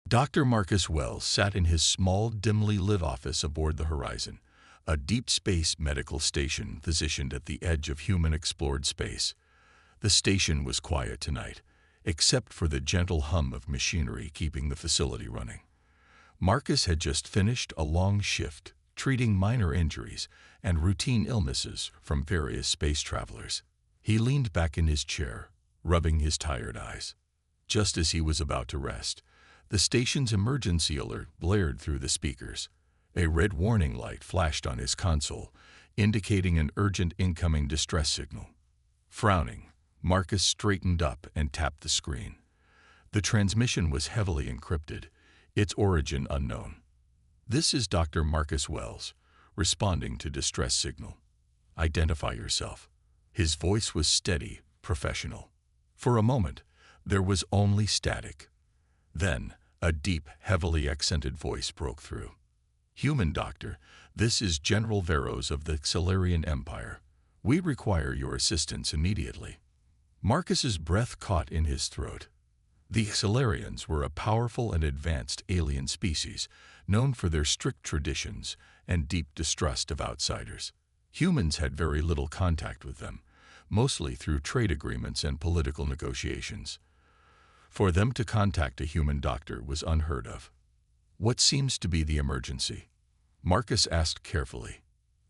Dr. Marcus Wells sat in his small, dimly lit office aboard the Horizon, a deep space medical station positioned at the edge of human explored space. The station was quiet tonight, except for the gentle hum of machinery keeping the facility running. Marcus had just finished a long shift, treating minor injuries and routine illnesses from various space travelers. He leaned back in his chair, rubbing his tired eyes. Just as he was about to rest, the station's emergency alert blared through the speakers. A red warning light flashed on his console, indicating an urgent incoming distress signal. Frowning, Marcus straightened up and tapped the screen. The transmission was heavily encrypted, its origin unknown. "This is Dr. Marcus Wells, responding to distress signal. Identify yourself." His voice was steady, professional. For a moment, there was only static. Then, a deep, heavily accented voice broke through. "Human doctor, this is General Veros of the Xilarian Empire. We require your assistance immediately." Marcus's breath caught in his throat. The Xilarians were a powerful and advanced alien species, known for their strict traditions and deep distrust of outsiders. Humans had very little contact with them, mostly through trade agreements and political negotiations. For them to contact a human doctor was unheard of. "What seems to be the emergency?" Marcus asked carefully.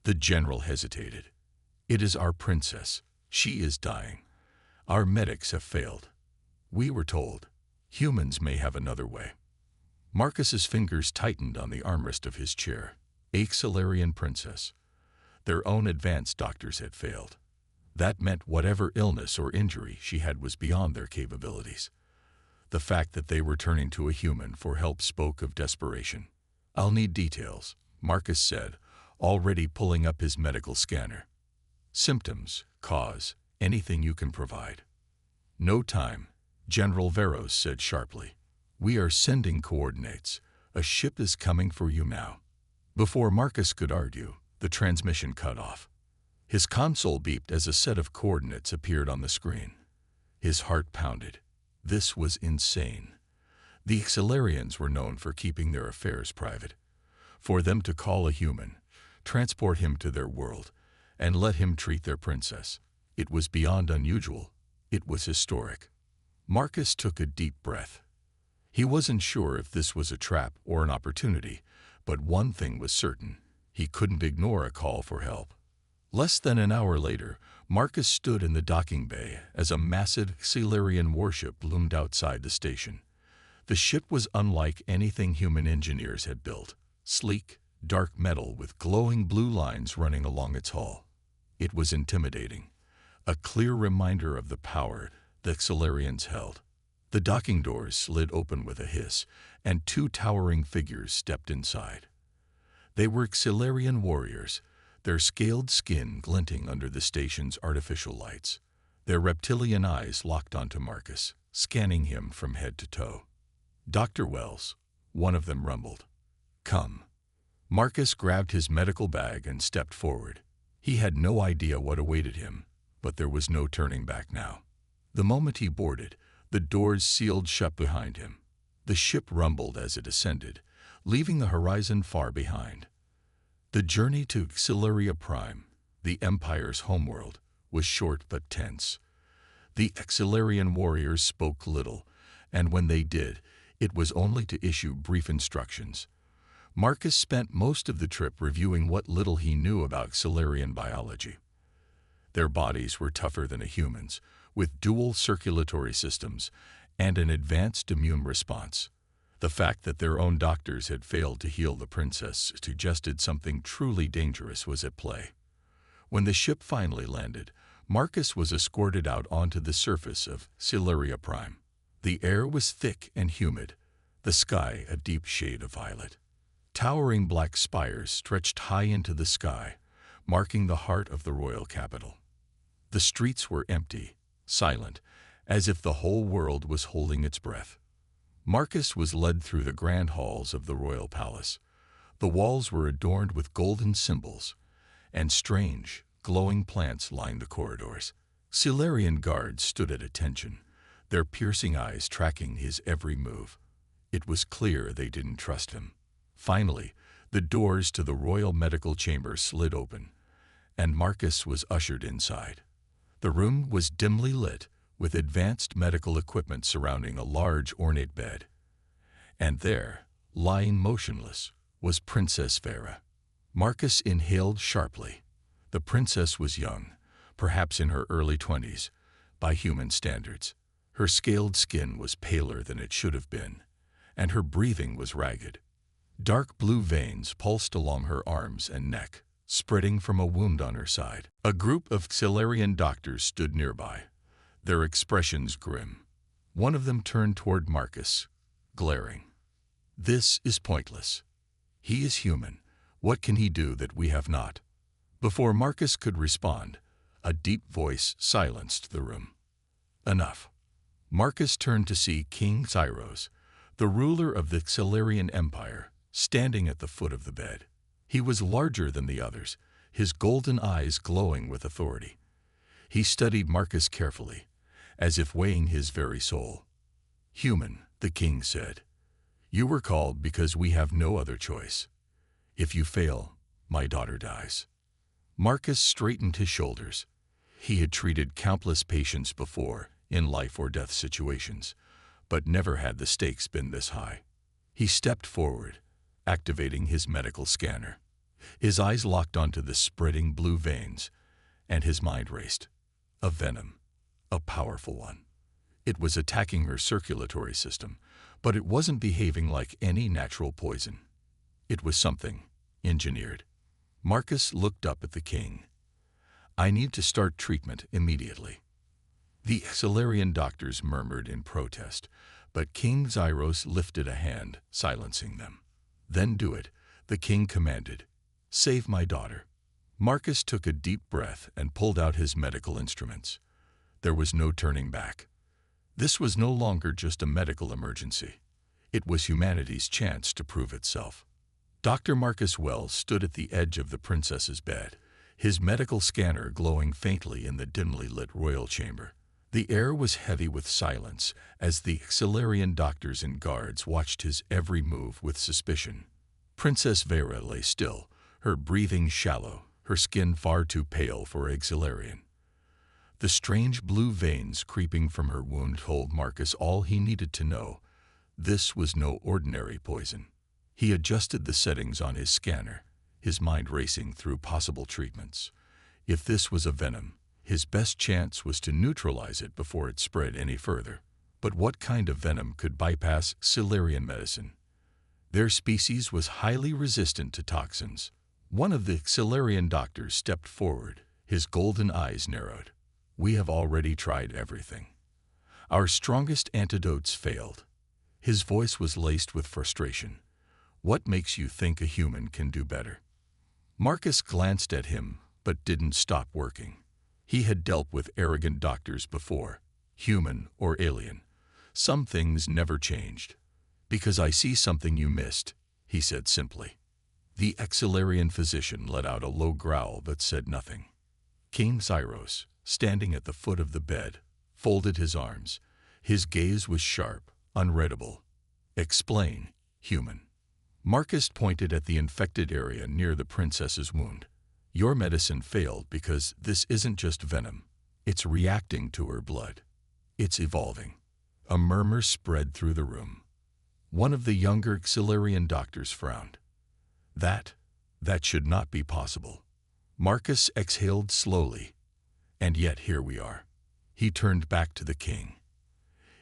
The general hesitated. "It is our princess. She is dying. Our medics have failed. We were told. Humans may have another way." Marcus's fingers tightened on the armrest of his chair. A Xilarian princess. Their own advanced doctors had failed. That meant whatever illness or injury she had was beyond their capabilities. The fact that they were turning to a human for help spoke of desperation. "I'll need details," Marcus said, already pulling up his medical scanner. "Symptoms, cause, anything you can provide." "No time," General Veros said sharply. "We are sending coordinates. A ship is coming for you now." Before Marcus could argue, the transmission cut off. His console beeped as a set of coordinates appeared on the screen. His heart pounded. This was insane. The Xilarians were known for keeping their affairs private. For them to call a human, transport him to their world, and let him treat their princess, it was beyond unusual. It was historic. Marcus took a deep breath. He wasn't sure if this was a trap or an opportunity, but one thing was certain. He couldn't ignore a call for help. Less than an hour later, Marcus stood in the docking bay as a massive Xilarian warship loomed outside the station. The ship was unlike anything human engineers had built. Sleek, dark metal with glowing blue lines running along its hull. It was intimidating, a clear reminder of the power the Xilarians held. The docking doors slid open with a hiss, and two towering figures stepped inside. They were Xilarian warriors, their scaled skin glinting under the station's artificial lights. Their reptilian eyes locked onto Marcus, scanning him from head to toe. "Dr. Wells," one of them rumbled. "Come." Marcus grabbed his medical bag and stepped forward. He had no idea what awaited him, but there was no turning back now. The moment he boarded, the doors sealed shut behind him. The ship rumbled as it ascended, leaving the horizon far behind. The journey to Xilaria Prime, the Empire's homeworld, was short but tense. The Xilarian warriors spoke little, and when they did, it was only to issue brief instructions. Marcus spent most of the trip reviewing what little he knew about Xilarian biology. Their bodies were tougher than a human's, with dual circulatory systems and an advanced immune response. The fact that their own doctors had failed to heal the princess suggested something truly dangerous was at play. When the ship finally landed, Marcus was escorted out onto the surface of Xilaria Prime. The air was thick and humid, the sky a deep shade of violet. Towering black spires stretched high into the sky, marking the heart of the royal capital. The streets were empty, silent, as if the whole world was holding its breath. Marcus was led through the grand halls of the royal palace. The walls were adorned with golden symbols, and strange, glowing plants lined the corridors. Xilarian guards stood at attention, their piercing eyes tracking his every move. It was clear they didn't trust him. Finally, the doors to the royal medical chamber slid open, and Marcus was ushered inside. The room was dimly lit, with advanced medical equipment surrounding a large ornate bed. And there, lying motionless, was Princess Vera. Marcus inhaled sharply. The princess was young, perhaps in her early 20s, by human standards. Her scaled skin was paler than it should have been, and her breathing was ragged. Dark blue veins pulsed along her arms and neck, spreading from a wound on her side. A group of Xilarian doctors stood nearby, their expressions grim. One of them turned toward Marcus, glaring. "This is pointless. He is human. What can he do that we have not?" Before Marcus could respond, a deep voice silenced the room. "Enough." Marcus turned to see King Xyros, the ruler of the Xilarian Empire, standing at the foot of the bed. He was larger than the others, his golden eyes glowing with authority. He studied Marcus carefully, as if weighing his very soul. "Human," the king said, "you were called because we have no other choice. If you fail, my daughter dies." Marcus straightened his shoulders. He had treated countless patients before, in life or death situations, but never had the stakes been this high. He stepped forward, activating his medical scanner. His eyes locked onto the spreading blue veins, and his mind raced. A venom, a powerful one. It was attacking her circulatory system, but it wasn't behaving like any natural poison. It was something engineered. Marcus looked up at the king. "I need to start treatment immediately." The Xilarian doctors murmured in protest, but King Xyros lifted a hand, silencing them. "Then do it," the king commanded. "Save my daughter." Marcus took a deep breath and pulled out his medical instruments. There was no turning back. This was no longer just a medical emergency. It was humanity's chance to prove itself. Dr. Marcus Wells stood at the edge of the princess's bed, his medical scanner glowing faintly in the dimly lit royal chamber. The air was heavy with silence as the Xilarian doctors and guards watched his every move with suspicion. Princess Vera lay still, her breathing shallow, her skin far too pale for a Xilarian. The strange blue veins creeping from her wound told Marcus all he needed to know. This was no ordinary poison. He adjusted the settings on his scanner, his mind racing through possible treatments. If this was a venom, his best chance was to neutralize it before it spread any further. But what kind of venom could bypass Xilarian medicine? Their species was highly resistant to toxins. One of the Xilarian doctors stepped forward, his golden eyes narrowed. "We have already tried everything. Our strongest antidotes failed." His voice was laced with frustration. "What makes you think a human can do better?" Marcus glanced at him, but didn't stop working. He had dealt with arrogant doctors before, human or alien. Some things never changed. "Because I see something you missed," he said simply. The Xilarian physician let out a low growl but said nothing. King Xyros, standing at the foot of the bed, folded his arms. His gaze was sharp, unreadable. "Explain, human." Marcus pointed at the infected area near the princess's wound. "Your medicine failed because this isn't just venom. It's reacting to her blood. It's evolving." A murmur spread through the room. One of the younger Xilarian doctors frowned. That should not be possible." Marcus exhaled slowly. "And yet here we are." He turned back to the king.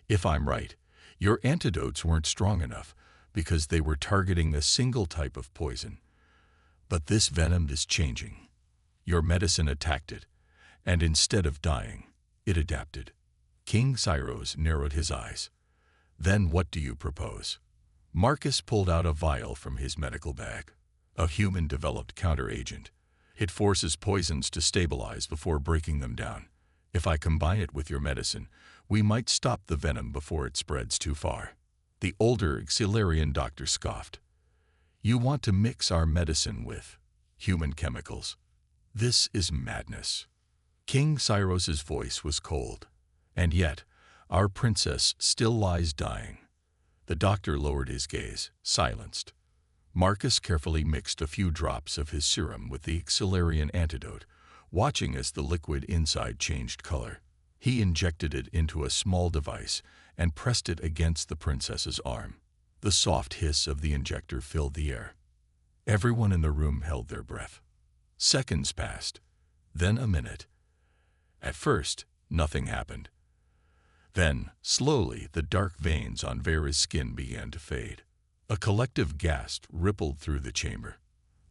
"If I'm right, your antidotes weren't strong enough because they were targeting a single type of poison. But this venom is changing. Your medicine attacked it, and instead of dying, it adapted." King Xyros narrowed his eyes. "Then what do you propose?" Marcus pulled out a vial from his medical bag. "A human-developed counteragent. It forces poisons to stabilize before breaking them down. If I combine it with your medicine, we might stop the venom before it spreads too far." The older Xilarian doctor scoffed. "You want to mix our medicine with human chemicals? This is madness." King Cyros's voice was cold. "And yet, our princess still lies dying. The doctor lowered his gaze, silenced. Marcus carefully mixed a few drops of his serum with the Xilarian antidote, watching as the liquid inside changed color. He injected it into a small device and pressed it against the princess's arm. The soft hiss of the injector filled the air. Everyone in the room held their breath. Seconds passed, then a minute. At first, nothing happened. Then, slowly, the dark veins on Vera's skin began to fade. A collective gasp rippled through the chamber.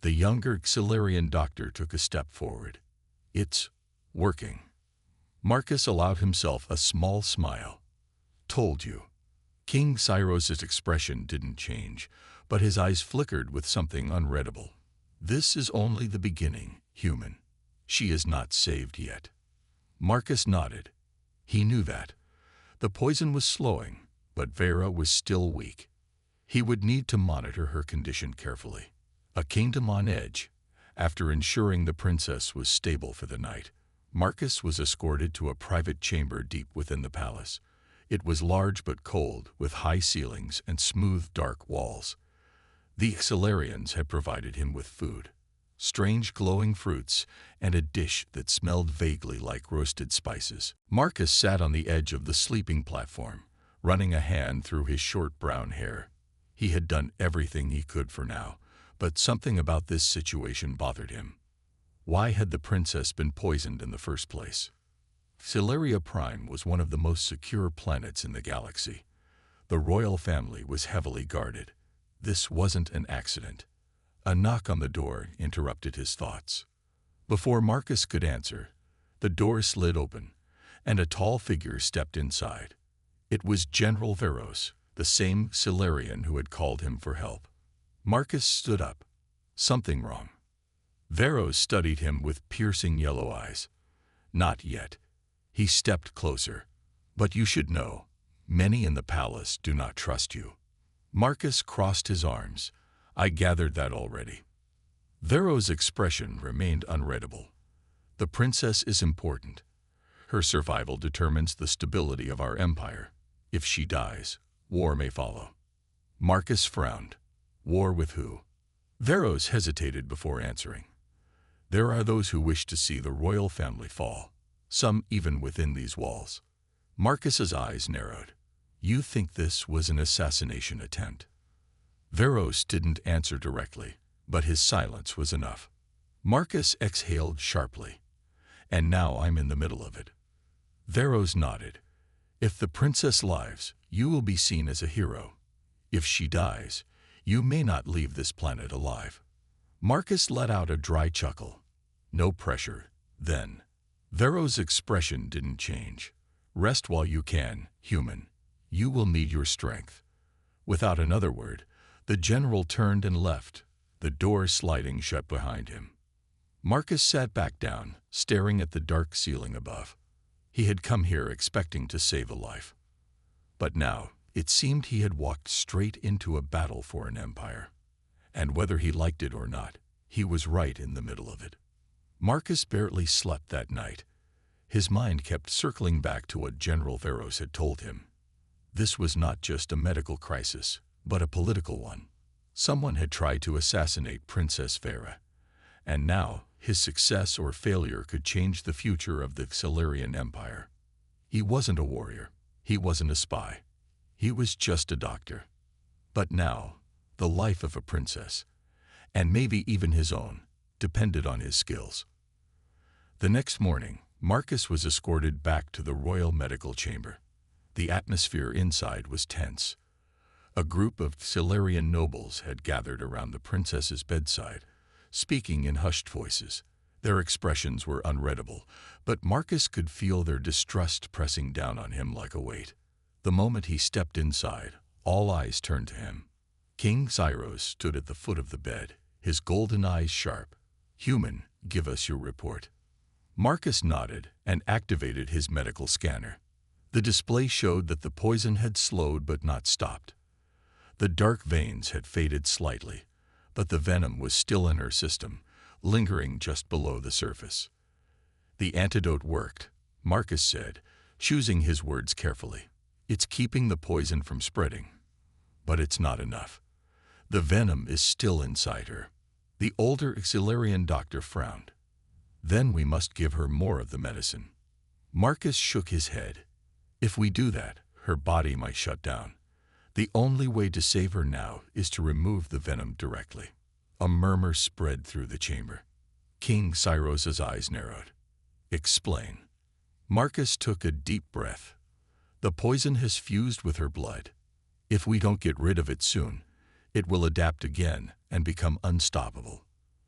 The younger Xilarian doctor took a step forward. "It's working." Marcus allowed himself a small smile. "Told you." King Cyros's expression didn't change, but his eyes flickered with something unreadable. "This is only the beginning, human. She is not saved yet." Marcus nodded. He knew that. The poison was slowing, but Vera was still weak. He would need to monitor her condition carefully. A kingdom on edge. After ensuring the princess was stable for the night, Marcus was escorted to a private chamber deep within the palace. It was large but cold, with high ceilings and smooth, dark walls. The Xilarians had provided him with food, strange glowing fruits, and a dish that smelled vaguely like roasted spices. Marcus sat on the edge of the sleeping platform, running a hand through his short brown hair. He had done everything he could for now, but something about this situation bothered him. Why had the princess been poisoned in the first place? Xilarea Prime was one of the most secure planets in the galaxy. The royal family was heavily guarded. This wasn't an accident. A knock on the door interrupted his thoughts. Before Marcus could answer, the door slid open, and a tall figure stepped inside. It was General Veros, the same Xilarian who had called him for help. Marcus stood up. Something wrong. Veros studied him with piercing yellow eyes. Not yet. He stepped closer. But you should know, many in the palace do not trust you. Marcus crossed his arms. I gathered that already. Veros' expression remained unreadable. The princess is important. Her survival determines the stability of our empire. If she dies, war may follow. Marcus frowned. War with who? Veros hesitated before answering. There are those who wish to see the royal family fall, some even within these walls. Marcus's eyes narrowed. You think this was an assassination attempt? Veros didn't answer directly, but his silence was enough. Marcus exhaled sharply. And now I'm in the middle of it. Veros nodded. If the princess lives, you will be seen as a hero. If she dies, you may not leave this planet alive. Marcus let out a dry chuckle. No pressure, then. Veros' expression didn't change. Rest while you can, human. You will need your strength. Without another word, the general turned and left, the door sliding shut behind him. Marcus sat back down, staring at the dark ceiling above. He had come here expecting to save a life. But now, it seemed he had walked straight into a battle for an empire. And whether he liked it or not, he was right in the middle of it. Marcus barely slept that night. His mind kept circling back to what General Veros had told him. This was not just a medical crisis, but a political one. Someone had tried to assassinate Princess Vera, and now his success or failure could change the future of the Xilarian Empire. He wasn't a warrior. He wasn't a spy. He was just a doctor. But now, the life of a princess, and maybe even his own, depended on his skills. The next morning, Marcus was escorted back to the royal medical chamber. The atmosphere inside was tense. A group of Xilarian nobles had gathered around the princess's bedside, speaking in hushed voices. Their expressions were unreadable, but Marcus could feel their distrust pressing down on him like a weight. The moment he stepped inside, all eyes turned to him. King Cyrus stood at the foot of the bed, his golden eyes sharp. Human, give us your report. Marcus nodded and activated his medical scanner. The display showed that the poison had slowed but not stopped. The dark veins had faded slightly, but the venom was still in her system, lingering just below the surface. The antidote worked, Marcus said, choosing his words carefully. It's keeping the poison from spreading. But it's not enough. The venom is still inside her. The older Xilarian doctor frowned. Then we must give her more of the medicine. Marcus shook his head. If we do that, her body might shut down. The only way to save her now is to remove the venom directly. A murmur spread through the chamber. King Cyros's eyes narrowed. Explain. Marcus took a deep breath. The poison has fused with her blood. If we don't get rid of it soon, it will adapt again and become unstoppable.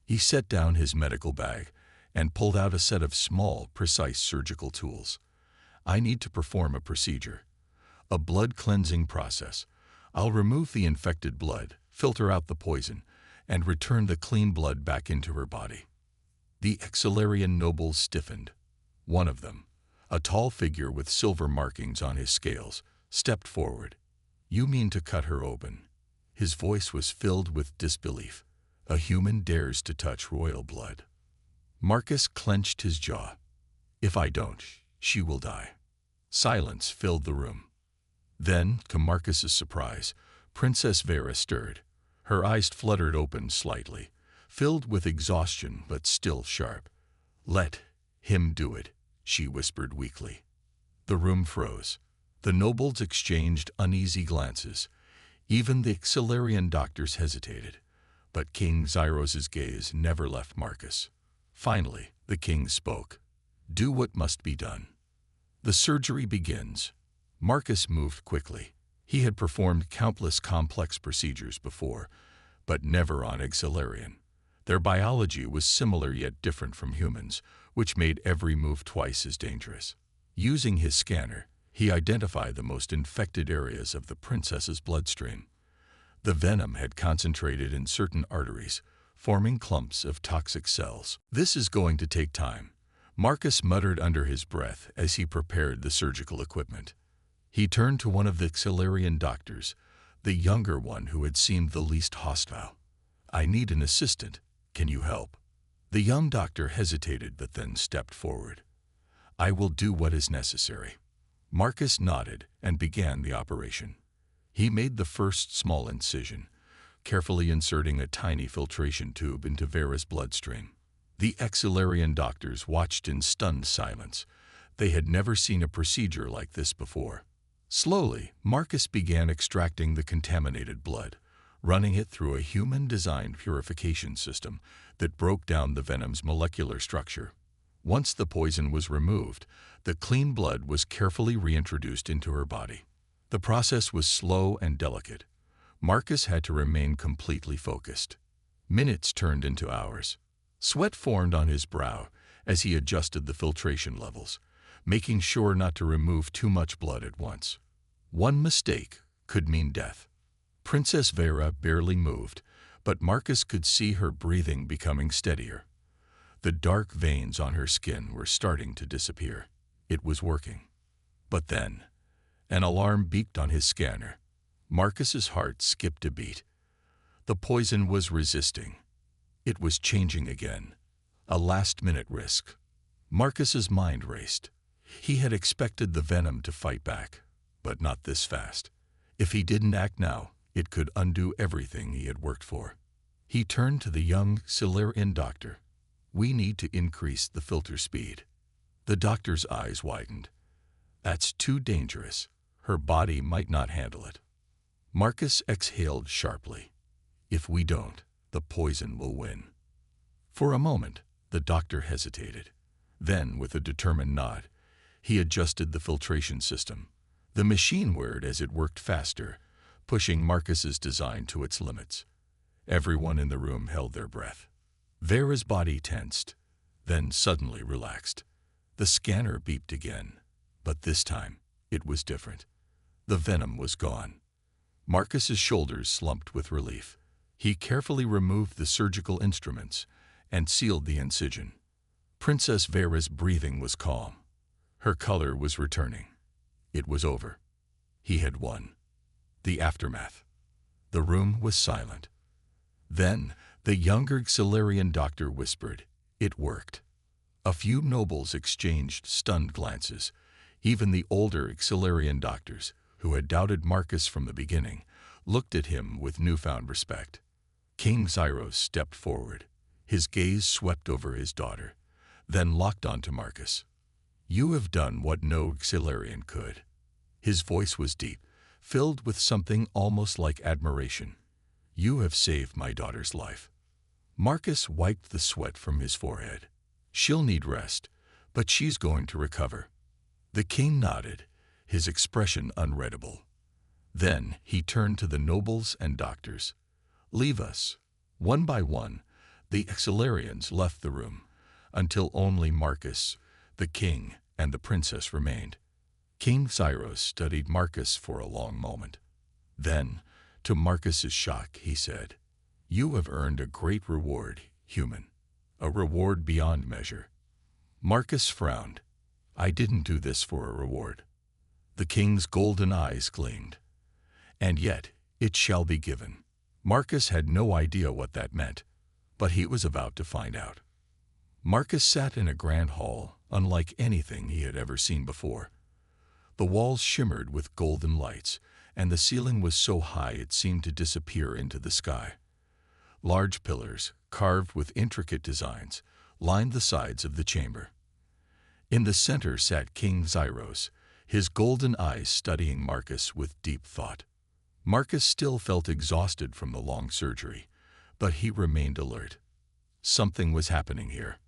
He set down his medical bag and pulled out a set of small, precise surgical tools. I need to perform a procedure. A blood cleansing process. I'll remove the infected blood, filter out the poison, and return the clean blood back into her body. The Xilarian nobles stiffened. One of them, a tall figure with silver markings on his scales, stepped forward. You mean to cut her open? His voice was filled with disbelief. A human dares to touch royal blood. Marcus clenched his jaw. If I don't, she will die. Silence filled the room. Then, to Marcus's surprise, Princess Vera stirred. Her eyes fluttered open slightly, filled with exhaustion but still sharp. Let him do it, she whispered weakly. The room froze. The nobles exchanged uneasy glances. Even the Xilarian doctors hesitated. But King Zyros's gaze never left Marcus. Finally, the king spoke. Do what must be done. The surgery begins. Marcus moved quickly. He had performed countless complex procedures before, but never on Xilarian. Their biology was similar yet different from humans, which made every move twice as dangerous. Using his scanner, he identified the most infected areas of the princess's bloodstream. The venom had concentrated in certain arteries, forming clumps of toxic cells. This is going to take time, Marcus muttered under his breath as he prepared the surgical equipment. He turned to one of the Xilarian doctors, the younger one who had seemed the least hostile. I need an assistant. Can you help? The young doctor hesitated but then stepped forward. I will do what is necessary. Marcus nodded and began the operation. He made the first small incision, carefully inserting a tiny filtration tube into Vera's bloodstream. The Xilarian doctors watched in stunned silence. They had never seen a procedure like this before. Slowly, Marcus began extracting the contaminated blood, running it through a human-designed purification system that broke down the venom's molecular structure. Once the poison was removed, the clean blood was carefully reintroduced into her body. The process was slow and delicate. Marcus had to remain completely focused. Minutes turned into hours. Sweat formed on his brow as he adjusted the filtration levels, making sure not to remove too much blood at once. One mistake could mean death. Princess Vera barely moved, but Marcus could see her breathing becoming steadier. The dark veins on her skin were starting to disappear. It was working. But then, an alarm beeped on his scanner. Marcus's heart skipped a beat. The poison was resisting. It was changing again. A last-minute risk. Marcus's mind raced. He had expected the venom to fight back, but not this fast. If he didn't act now, it could undo everything he had worked for. He turned to the young Xilarian doctor. We need to increase the filter speed. The doctor's eyes widened. That's too dangerous. Her body might not handle it. Marcus exhaled sharply. If we don't, the poison will win. For a moment, the doctor hesitated. Then, with a determined nod, he adjusted the filtration system. The machine whirred as it worked faster, pushing Marcus's design to its limits. Everyone in the room held their breath. Vera's body tensed, then suddenly relaxed. The scanner beeped again, but this time it was different. The venom was gone. Marcus's shoulders slumped with relief. He carefully removed the surgical instruments and sealed the incision. Princess Vera's breathing was calm. Her color was returning. It was over. He had won. The aftermath. The room was silent. Then, the younger Xilarian doctor whispered, "It worked." A few nobles exchanged stunned glances. Even the older Xilarian doctors, who had doubted Marcus from the beginning, looked at him with newfound respect. King Zyros stepped forward. His gaze swept over his daughter, then locked onto Marcus. "You have done what no Xilarian could." His voice was deep, filled with something almost like admiration. "You have saved my daughter's life." Marcus wiped the sweat from his forehead. "She'll need rest, but she's going to recover." The king nodded, his expression unreadable. Then he turned to the nobles and doctors. "Leave us." One by one, the Xilarians left the room, until only Marcus, the king, and the princess remained. King Zyros studied Marcus for a long moment. Then, to Marcus's shock, he said, "You have earned a great reward, human. A reward beyond measure." Marcus frowned. "I didn't do this for a reward." The king's golden eyes gleamed. "And yet, it shall be given." Marcus had no idea what that meant, but he was about to find out. Marcus sat in a grand hall, unlike anything he had ever seen before. The walls shimmered with golden lights, and the ceiling was so high it seemed to disappear into the sky. Large pillars, carved with intricate designs, lined the sides of the chamber. In the center sat King Zyros, his golden eyes studying Marcus with deep thought. Marcus still felt exhausted from the long surgery, but he remained alert. Something was happening here.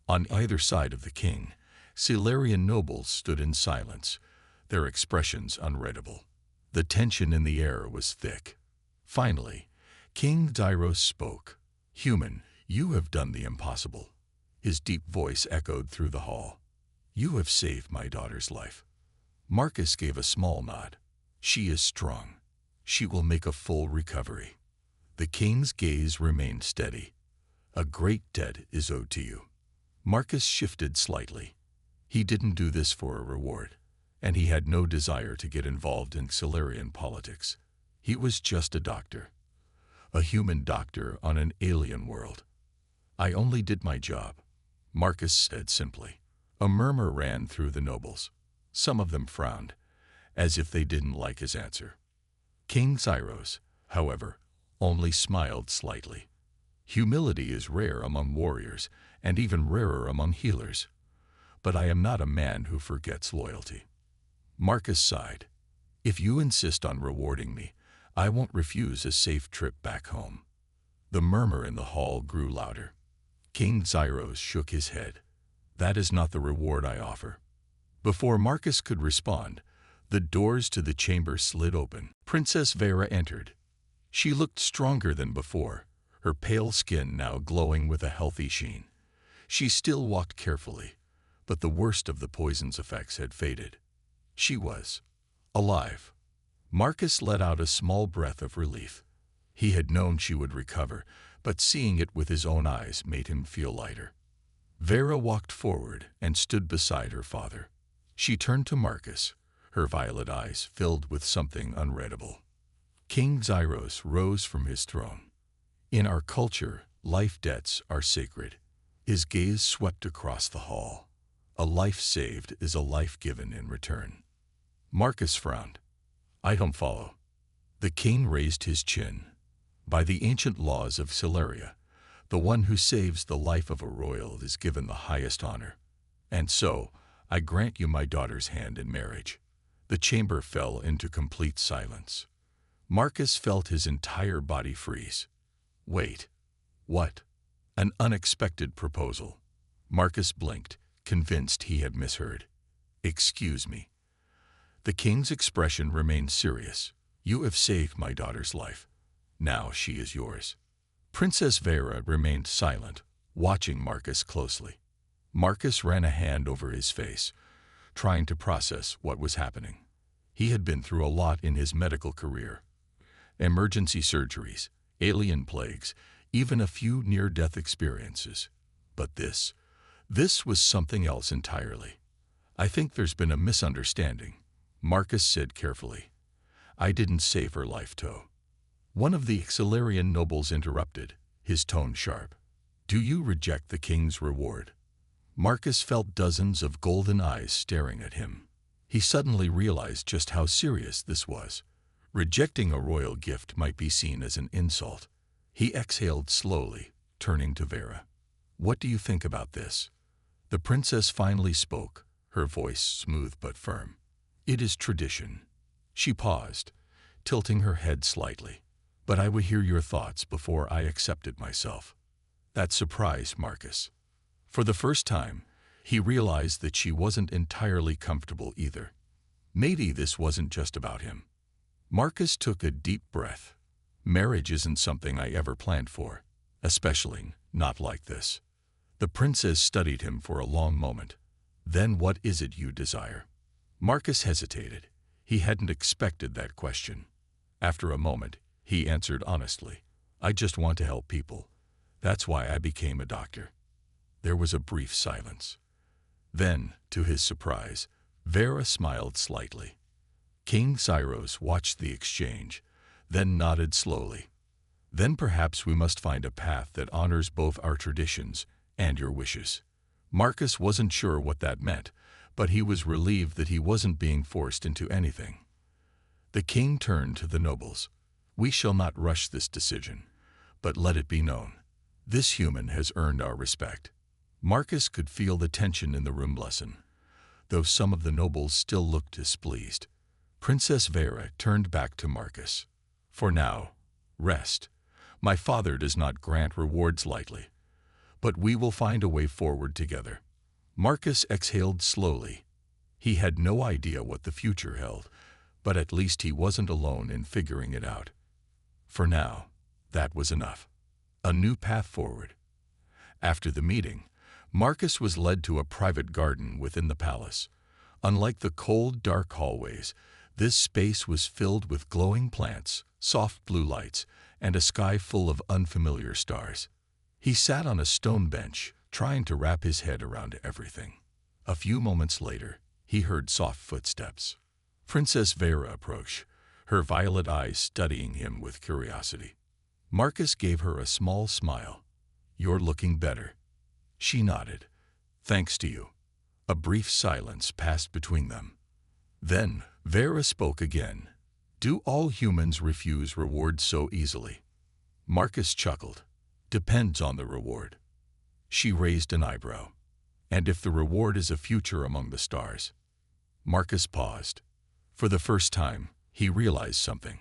On either side of the king, Xilarian nobles stood in silence, their expressions unreadable. The tension in the air was thick. Finally, King Zyros spoke. "Human, you have done the impossible." His deep voice echoed through the hall. "You have saved my daughter's life." Marcus gave a small nod. "She is strong. She will make a full recovery." The king's gaze remained steady. "A great debt is owed to you." Marcus shifted slightly. He didn't do this for a reward, and he had no desire to get involved in Xilarian politics. He was just a doctor. A human doctor on an alien world. "I only did my job," Marcus said simply. A murmur ran through the nobles. Some of them frowned, as if they didn't like his answer. King Zyros, however, only smiled slightly. Humility is rare among warriors, and even rarer among healers. But I am not a man who forgets loyalty. Marcus sighed. "If you insist on rewarding me, I won't refuse a safe trip back home." The murmur in the hall grew louder. King Zyros shook his head. "That is not the reward I offer." Before Marcus could respond, the doors to the chamber slid open. Princess Vera entered. She looked stronger than before, her pale skin now glowing with a healthy sheen. She still walked carefully, but the worst of the poison's effects had faded. She was alive. Marcus let out a small breath of relief. He had known she would recover, but seeing it with his own eyes made him feel lighter. Vera walked forward and stood beside her father. She turned to Marcus, her violet eyes filled with something unreadable. King Zyros rose from his throne. "In our culture, life debts are sacred." His gaze swept across the hall. "A life saved is a life given in return." Marcus frowned. "I don't follow." The king raised his chin. "By the ancient laws of Sileria, the one who saves the life of a royal is given the highest honor. And so, I grant you my daughter's hand in marriage." The chamber fell into complete silence. Marcus felt his entire body freeze. "Wait. What?" An unexpected proposal. Marcus blinked, convinced he had misheard. "Excuse me." The king's expression remained serious. "You have saved my daughter's life. Now she is yours." Princess Vera remained silent, watching Marcus closely. Marcus ran a hand over his face, trying to process what was happening. He had been through a lot in his medical career. Emergency surgeries, alien plagues, even a few near-death experiences. But this was something else entirely. "I think there's been a misunderstanding," Marcus said carefully. "I didn't save her life, Toe." One of the Xilarian nobles interrupted, his tone sharp. "Do you reject the king's reward?" Marcus felt dozens of golden eyes staring at him. He suddenly realized just how serious this was. Rejecting a royal gift might be seen as an insult. He exhaled slowly, turning to Vera. "What do you think about this?" The princess finally spoke, her voice smooth but firm. "It is tradition." She paused, tilting her head slightly. "But I would hear your thoughts before I accepted myself." That surprised Marcus. For the first time, he realized that she wasn't entirely comfortable either. Maybe this wasn't just about him. Marcus took a deep breath. "Marriage isn't something I ever planned for, especially not like this." The princess studied him for a long moment. "Then what is it you desire?" Marcus hesitated. He hadn't expected that question. After a moment, he answered honestly, "I just want to help people. That's why I became a doctor." There was a brief silence. Then, to his surprise, Vera smiled slightly. King Cyrus watched the exchange, then nodded slowly. "Then perhaps we must find a path that honors both our traditions and your wishes." Marcus wasn't sure what that meant, but he was relieved that he wasn't being forced into anything. The king turned to the nobles. "We shall not rush this decision, but let it be known, this human has earned our respect." Marcus could feel the tension in the room lessen, though some of the nobles still looked displeased. Princess Vera turned back to Marcus. "For now, rest. My father does not grant rewards lightly, but we will find a way forward together." Marcus exhaled slowly. He had no idea what the future held, but at least he wasn't alone in figuring it out. For now, that was enough. A new path forward. After the meeting, Marcus was led to a private garden within the palace. Unlike the cold, dark hallways, this space was filled with glowing plants, soft blue lights, and a sky full of unfamiliar stars. He sat on a stone bench, trying to wrap his head around everything. A few moments later, he heard soft footsteps. Princess Vera approached, her violet eyes studying him with curiosity. Marcus gave her a small smile. "You're looking better." She nodded. "Thanks to you." A brief silence passed between them. Then Vera spoke again. "Do all humans refuse rewards so easily?" Marcus chuckled. "Depends on the reward." She raised an eyebrow. "And if the reward is a future among the stars?" Marcus paused. For the first time, he realized something.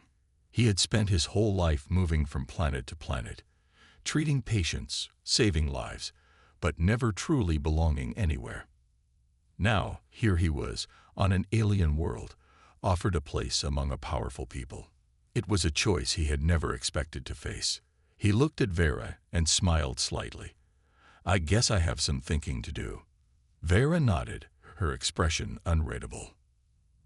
He had spent his whole life moving from planet to planet, treating patients, saving lives, but never truly belonging anywhere. Now, here he was, on an alien world, offered a place among a powerful people. It was a choice he had never expected to face. He looked at Vera and smiled slightly. "I guess I have some thinking to do." Vera nodded, her expression unreadable.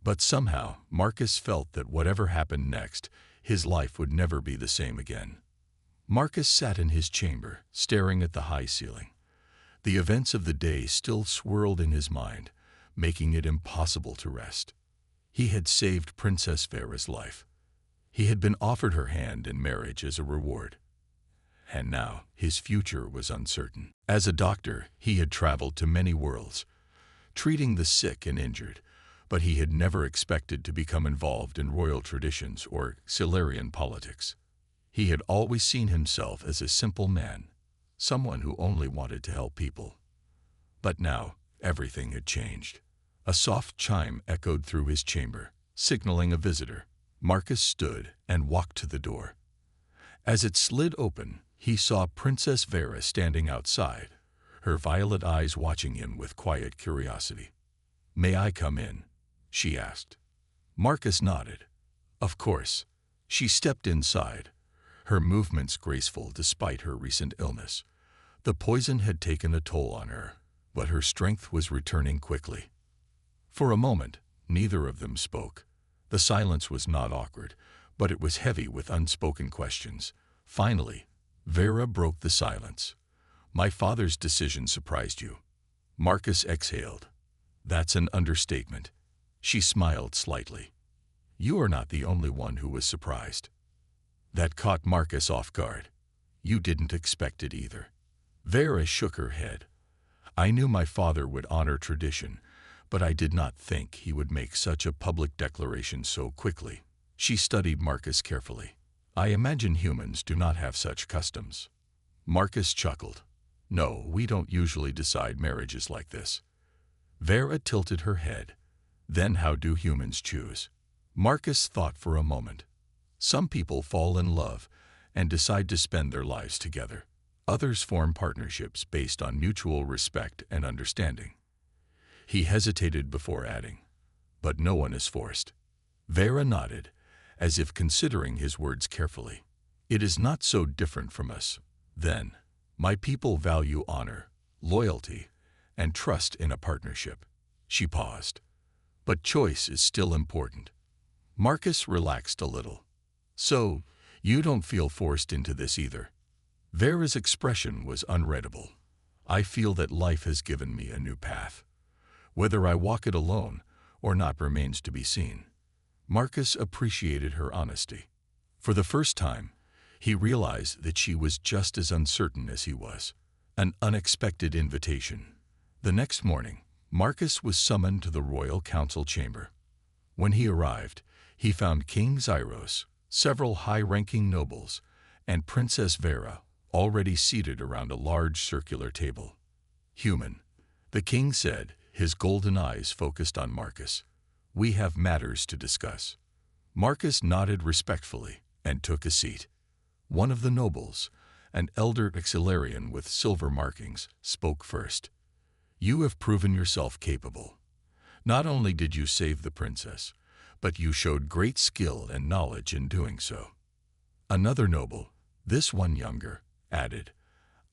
But somehow, Marcus felt that whatever happened next, his life would never be the same again. Marcus sat in his chamber, staring at the high ceiling. The events of the day still swirled in his mind, making it impossible to rest. He had saved Princess Vera's life. He had been offered her hand in marriage as a reward. And now his future was uncertain. As a doctor, he had traveled to many worlds, treating the sick and injured, but he had never expected to become involved in royal traditions or Silurian politics. He had always seen himself as a simple man, someone who only wanted to help people. But now, everything had changed. A soft chime echoed through his chamber, signaling a visitor. Marcus stood and walked to the door. As it slid open, he saw Princess Vera standing outside, her violet eyes watching him with quiet curiosity. "May I come in?" she asked. Marcus nodded. "Of course." She stepped inside, her movements graceful despite her recent illness. The poison had taken a toll on her, but her strength was returning quickly. For a moment, neither of them spoke. The silence was not awkward, but it was heavy with unspoken questions. Finally, Vera broke the silence. "My father's decision surprised you." Marcus exhaled. "That's an understatement." She smiled slightly. "You are not the only one who was surprised." That caught Marcus off guard. "You didn't expect it either." Vera shook her head. "I knew my father would honor tradition, but I did not think he would make such a public declaration so quickly." She studied Marcus carefully. I imagine humans do not have such customs. Marcus chuckled. No, we don't usually decide marriages like this. Vera tilted her head. Then how do humans choose? Marcus thought for a moment. Some people fall in love and decide to spend their lives together. Others form partnerships based on mutual respect and understanding. He hesitated before adding, but no one is forced. Vera nodded, as if considering his words carefully. It is not so different from us, then. My people value honor, loyalty, and trust in a partnership. She paused. But choice is still important. Marcus relaxed a little. So, you don't feel forced into this either. Vera's expression was unreadable. I feel that life has given me a new path. Whether I walk it alone or not remains to be seen. Marcus appreciated her honesty. For the first time, he realized that she was just as uncertain as he was. An unexpected invitation. The next morning, Marcus was summoned to the royal council chamber. When he arrived, he found King Zyros, several high-ranking nobles, and Princess Vera already seated around a large circular table. Human, the king said, his golden eyes focused on Marcus. We have matters to discuss. Marcus nodded respectfully and took a seat. One of the nobles, an elder Exilarian with silver markings, spoke first. You have proven yourself capable. Not only did you save the princess, but you showed great skill and knowledge in doing so. Another noble, this one younger, added,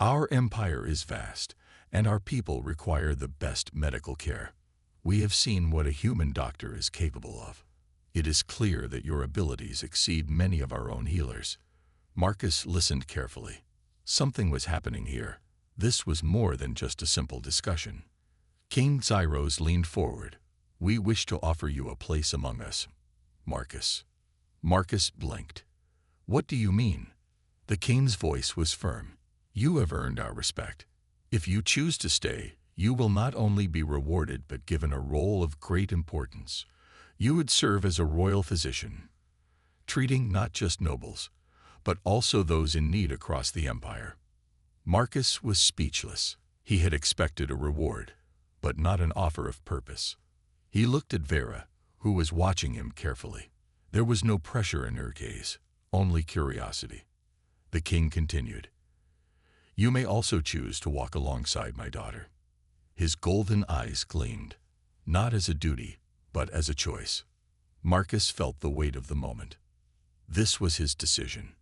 Our empire is vast, and our people require the best medical care. We have seen what a human doctor is capable of. It is clear that your abilities exceed many of our own healers. Marcus listened carefully. Something was happening here. This was more than just a simple discussion. King Zyros leaned forward. We wish to offer you a place among us, Marcus. Marcus blinked. What do you mean? The king's voice was firm. You have earned our respect. If you choose to stay, you will not only be rewarded but given a role of great importance. You would serve as a royal physician, treating not just nobles, but also those in need across the empire. Marcus was speechless. He had expected a reward, but not an offer of purpose. He looked at Vera, who was watching him carefully. There was no pressure in her gaze, only curiosity. The king continued. You may also choose to walk alongside my daughter. His golden eyes gleamed, not as a duty, but as a choice. Marcus felt the weight of the moment. This was his decision.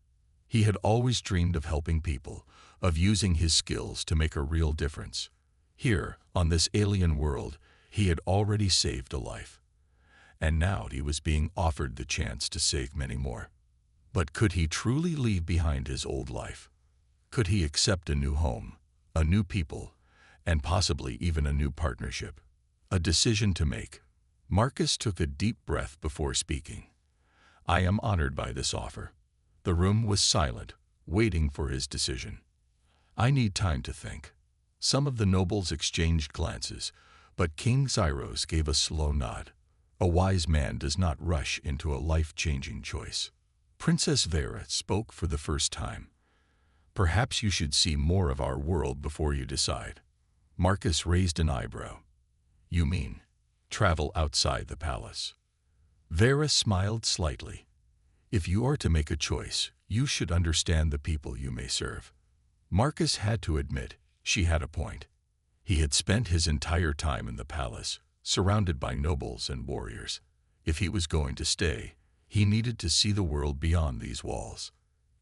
He had always dreamed of helping people, of using his skills to make a real difference. Here, on this alien world, he had already saved a life. And now he was being offered the chance to save many more. But could he truly leave behind his old life? Could he accept a new home, a new people, and possibly even a new partnership? A decision to make. Marcus took a deep breath before speaking. I am honored by this offer. The room was silent, waiting for his decision. I need time to think. Some of the nobles exchanged glances, but King Zyros gave a slow nod. A wise man does not rush into a life-changing choice. Princess Vera spoke for the first time. Perhaps you should see more of our world before you decide. Marcus raised an eyebrow. You mean, travel outside the palace? Vera smiled slightly. If you are to make a choice, you should understand the people you may serve. Marcus had to admit, she had a point. He had spent his entire time in the palace, surrounded by nobles and warriors. If he was going to stay, he needed to see the world beyond these walls.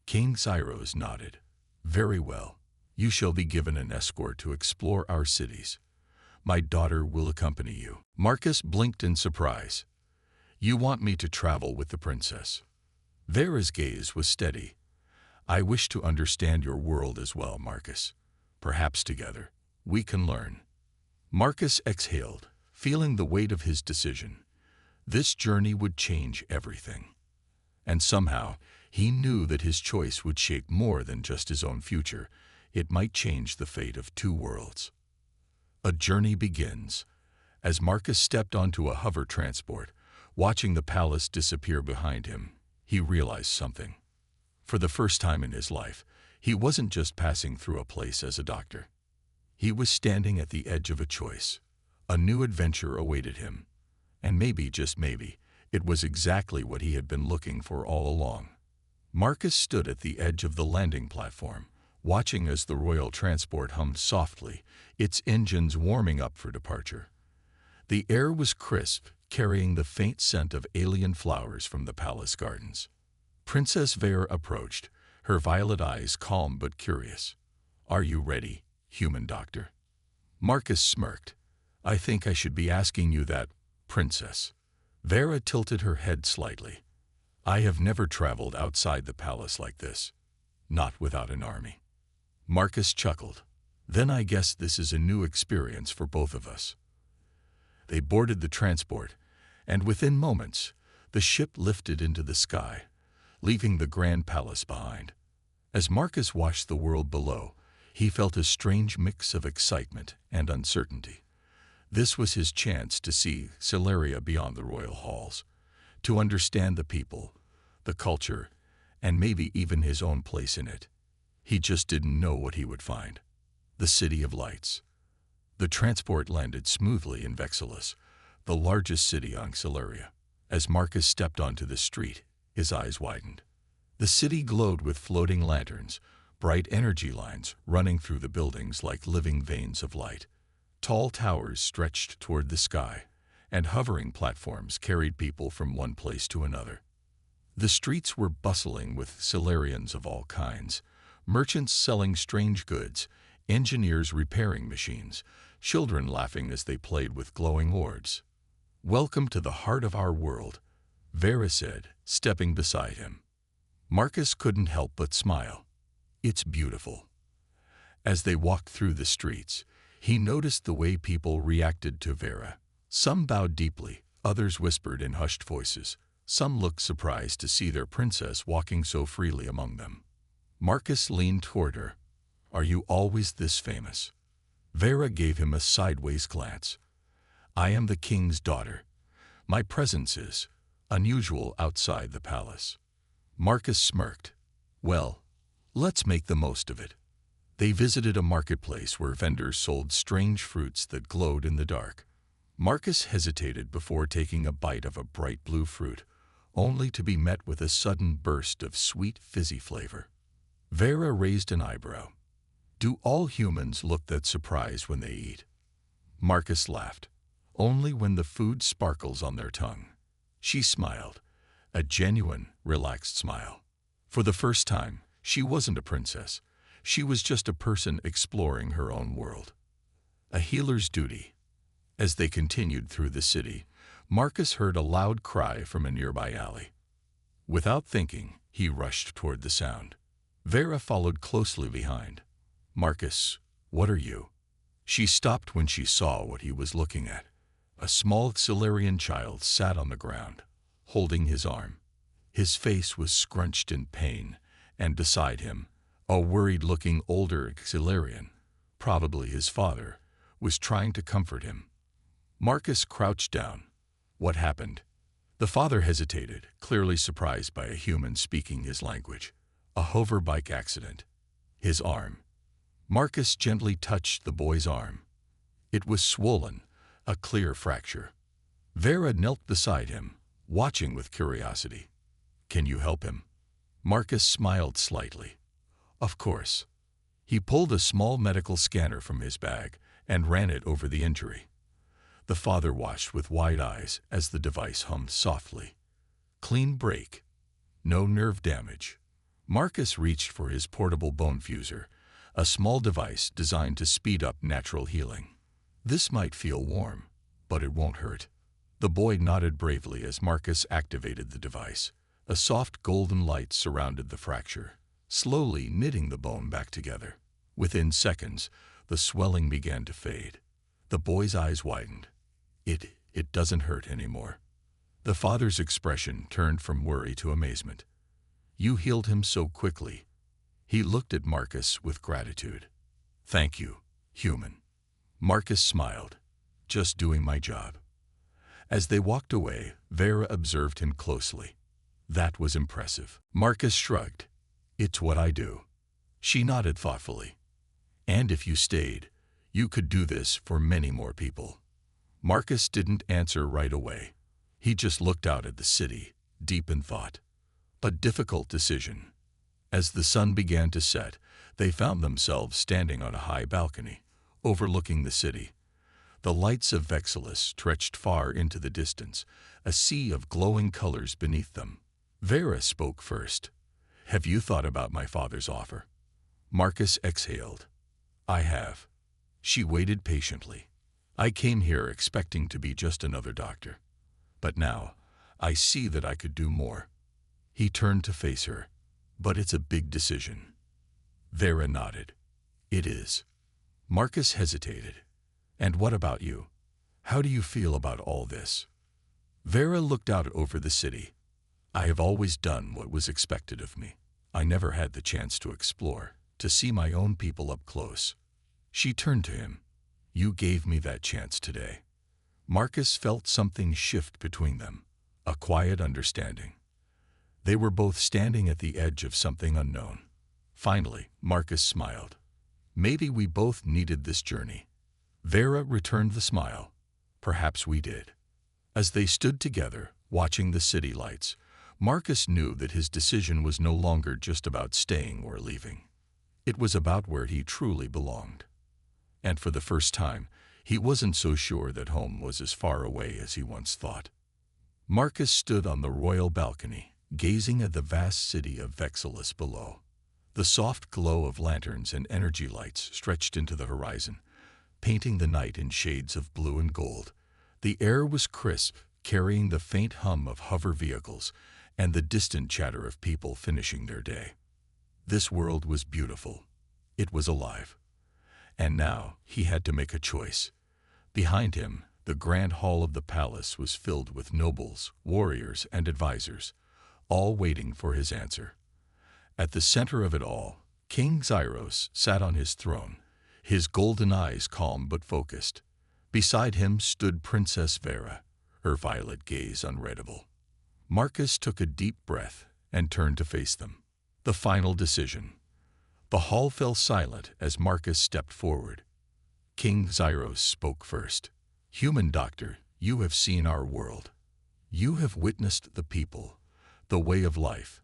King Zyros nodded. Very well. You shall be given an escort to explore our cities. My daughter will accompany you. Marcus blinked in surprise. You want me to travel with the princess? Vera's gaze was steady. I wish to understand your world as well, Marcus. Perhaps together, we can learn. Marcus exhaled, feeling the weight of his decision. This journey would change everything. And somehow, he knew that his choice would shape more than just his own future. It might change the fate of two worlds. A journey begins. As Marcus stepped onto a hover transport, Watching the palace disappear behind him, he realized something. For the first time in his life, he wasn't just passing through a place as a doctor. He was standing at the edge of a choice. A new adventure awaited him. And maybe, just maybe, it was exactly what he had been looking for all along. Marcus stood at the edge of the landing platform, watching as the royal transport hummed softly, its engines warming up for departure. The air was crisp, carrying the faint scent of alien flowers from the palace gardens. Princess Vera approached, her violet eyes calm but curious. "Are you ready, human doctor?" Marcus smirked. "I think I should be asking you that, Princess." Vera tilted her head slightly. "I have never traveled outside the palace like this. Not without an army." Marcus chuckled. "Then I guess this is a new experience for both of us." They boarded the transport, and within moments, the ship lifted into the sky, leaving the grand palace behind. As Marcus watched the world below, he felt a strange mix of excitement and uncertainty. This was his chance to see Celeria beyond the royal halls, to understand the people, the culture, and maybe even his own place in it. He just didn't know what he would find. The City of Lights. The transport landed smoothly in Vexillus, the largest city on Celeria. As Marcus stepped onto the street, his eyes widened. The city glowed with floating lanterns, bright energy lines running through the buildings like living veins of light. Tall towers stretched toward the sky, and hovering platforms carried people from one place to another. The streets were bustling with Celerians of all kinds, merchants selling strange goods, engineers repairing machines, children laughing as they played with glowing orbs. "Welcome to the heart of our world," Vera said, stepping beside him. Marcus couldn't help but smile. "It's beautiful." As they walked through the streets, he noticed the way people reacted to Vera. Some bowed deeply, others whispered in hushed voices. Some looked surprised to see their princess walking so freely among them. Marcus leaned toward her. "Are you always this famous?" Vera gave him a sideways glance. "I am the king's daughter. My presence is unusual outside the palace." Marcus smirked. "Well, let's make the most of it." They visited a marketplace where vendors sold strange fruits that glowed in the dark. Marcus hesitated before taking a bite of a bright blue fruit, only to be met with a sudden burst of sweet, fizzy flavor. Vera raised an eyebrow. "Do all humans look that surprised when they eat?" Marcus laughed. "Only when the food sparkles on their tongue." She smiled, a genuine, relaxed smile. For the first time, she wasn't a princess. She was just a person exploring her own world. A healer's duty. As they continued through the city, Marcus heard a loud cry from a nearby alley. Without thinking, he rushed toward the sound. Vera followed closely behind. "Marcus, what are you?" She stopped when she saw what he was looking at. A small Celerian child sat on the ground, holding his arm. His face was scrunched in pain, and beside him, a worried-looking older Celerian, probably his father, was trying to comfort him. Marcus crouched down. "What happened?" The father hesitated, clearly surprised by a human speaking his language. "A hoverbike accident." His arm. Marcus gently touched the boy's arm. It was swollen, a clear fracture. Vera knelt beside him, watching with curiosity. "Can you help him?" Marcus smiled slightly. "Of course." He pulled a small medical scanner from his bag and ran it over the injury. The father watched with wide eyes as the device hummed softly. "Clean break. No nerve damage." Marcus reached for his portable bone fuser, a small device designed to speed up natural healing. "This might feel warm, but it won't hurt." The boy nodded bravely as Marcus activated the device. A soft golden light surrounded the fracture, slowly knitting the bone back together. Within seconds, the swelling began to fade. The boy's eyes widened. It doesn't hurt anymore." The father's expression turned from worry to amazement. "You healed him so quickly." He looked at Marcus with gratitude. "Thank you, human." Marcus smiled. "Just doing my job." As they walked away, Vera observed him closely. That was impressive. Marcus shrugged. It's what I do. She nodded thoughtfully. And if you stayed, you could do this for many more people. Marcus didn't answer right away. He just looked out at the city, deep in thought. A difficult decision. As the sun began to set, they found themselves standing on a high balcony, overlooking the city. The lights of Vexilus stretched far into the distance, a sea of glowing colors beneath them. Vera spoke first. Have you thought about my father's offer? Marcus exhaled. I have. She waited patiently. I came here expecting to be just another doctor. But now, I see that I could do more. He turned to face her. But it's a big decision. Vera nodded. It is. Marcus hesitated. And what about you? How do you feel about all this? Vera looked out over the city. I have always done what was expected of me. I never had the chance to explore, to see my own people up close. She turned to him. You gave me that chance today. Marcus felt something shift between them, a quiet understanding. They were both standing at the edge of something unknown. Finally, Marcus smiled. Maybe we both needed this journey. Vera returned the smile. Perhaps we did. As they stood together, watching the city lights, Marcus knew that his decision was no longer just about staying or leaving. It was about where he truly belonged. And for the first time, he wasn't so sure that home was as far away as he once thought. Marcus stood on the royal balcony, gazing at the vast city of Vexilus below. The soft glow of lanterns and energy lights stretched into the horizon, painting the night in shades of blue and gold. The air was crisp, carrying the faint hum of hover vehicles and the distant chatter of people finishing their day. This world was beautiful. It was alive. And now he had to make a choice. Behind him, the grand hall of the palace was filled with nobles, warriors, and advisors, all waiting for his answer. At the center of it all, King Zyros sat on his throne, his golden eyes calm but focused. Beside him stood Princess Vera, her violet gaze unreadable. Marcus took a deep breath and turned to face them. The final decision. The hall fell silent as Marcus stepped forward. King Zyros spoke first. Human doctor, you have seen our world. You have witnessed the people, the way of life,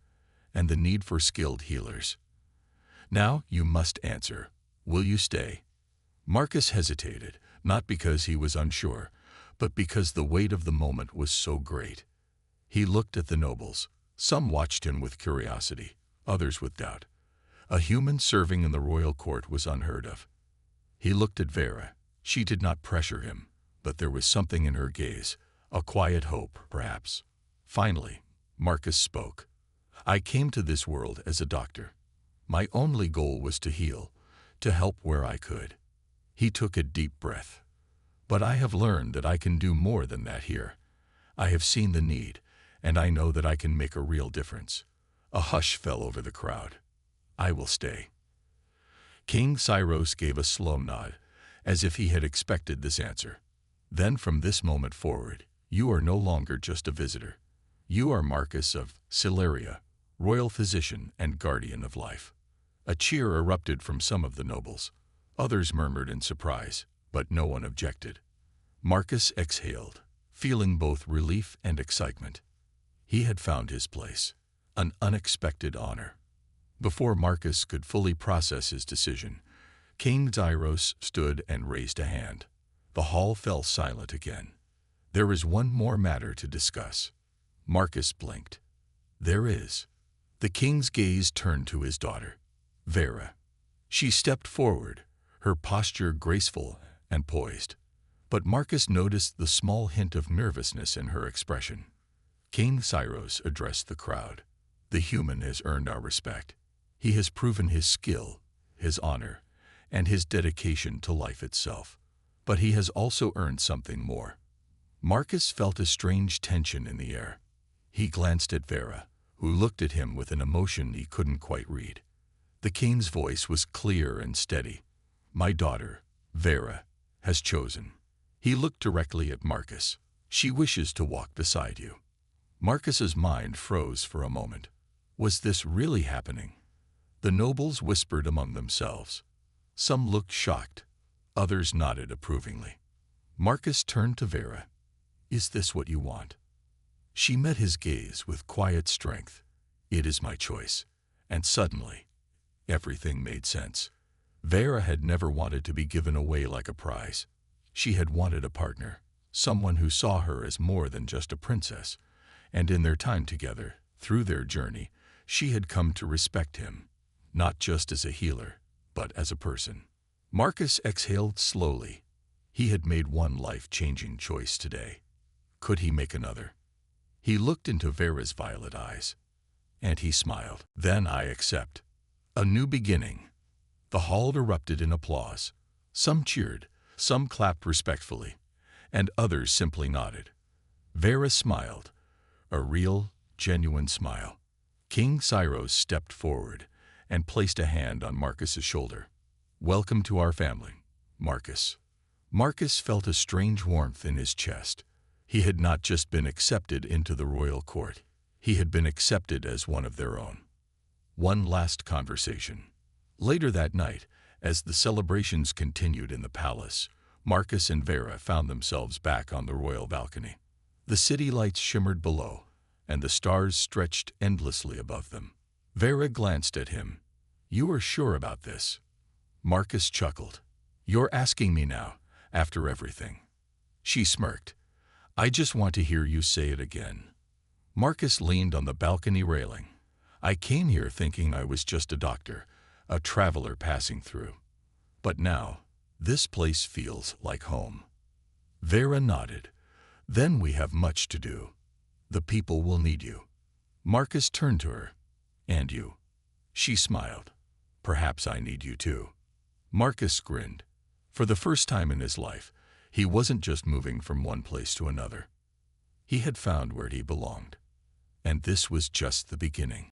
and the need for skilled healers. Now you must answer. Will you stay? Marcus hesitated, not because he was unsure, but because the weight of the moment was so great. He looked at the nobles. Some watched him with curiosity, others with doubt. A human serving in the royal court was unheard of. He looked at Vera. She did not pressure him, but there was something in her gaze, a quiet hope, perhaps. Finally, Marcus spoke. I came to this world as a doctor. My only goal was to heal, to help where I could. He took a deep breath. But I have learned that I can do more than that here. I have seen the need, and I know that I can make a real difference. A hush fell over the crowd. I will stay. King Zyros gave a slow nod, as if he had expected this answer. Then from this moment forward, you are no longer just a visitor. You are Marcus of Celeria, royal physician and guardian of life. A cheer erupted from some of the nobles. Others murmured in surprise, but no one objected. Marcus exhaled, feeling both relief and excitement. He had found his place, an unexpected honor. Before Marcus could fully process his decision, King Zyros stood and raised a hand. The hall fell silent again. There is one more matter to discuss. Marcus blinked. There is. The king's gaze turned to his daughter, Vera. She stepped forward, her posture graceful and poised. But Marcus noticed the small hint of nervousness in her expression. King Zyros addressed the crowd. The human has earned our respect. He has proven his skill, his honor, and his dedication to life itself. But he has also earned something more. Marcus felt a strange tension in the air. He glanced at Vera, who looked at him with an emotion he couldn't quite read. The king's voice was clear and steady. My daughter, Vera, has chosen. He looked directly at Marcus. She wishes to walk beside you. Marcus's mind froze for a moment. Was this really happening? The nobles whispered among themselves. Some looked shocked, others nodded approvingly. Marcus turned to Vera. Is this what you want? She met his gaze with quiet strength. It is my choice. And suddenly, everything made sense. Vera had never wanted to be given away like a prize. She had wanted a partner, someone who saw her as more than just a princess. And in their time together, through their journey, she had come to respect him, not just as a healer, but as a person. Marcus exhaled slowly. He had made one life-changing choice today. Could he make another? He looked into Vera's violet eyes, and he smiled. Then I accept. A new beginning. The hall erupted in applause. Some cheered, some clapped respectfully, and others simply nodded. Vera smiled, a real, genuine smile. King Cyrus stepped forward and placed a hand on Marcus's shoulder. Welcome to our family, Marcus. Marcus felt a strange warmth in his chest. He had not just been accepted into the royal court. He had been accepted as one of their own. One last conversation. Later that night, as the celebrations continued in the palace, Marcus and Vera found themselves back on the royal balcony. The city lights shimmered below, and the stars stretched endlessly above them. Vera glanced at him. You are sure about this? Marcus chuckled. You're asking me now, after everything. She smirked. I just want to hear you say it again. Marcus leaned on the balcony railing. I came here thinking I was just a doctor, a traveler passing through. But now, this place feels like home. Vera nodded. Then we have much to do. The people will need you. Marcus turned to her. And you. She smiled. Perhaps I need you too. Marcus grinned. For the first time in his life, he wasn't just moving from one place to another. He had found where he belonged. And this was just the beginning.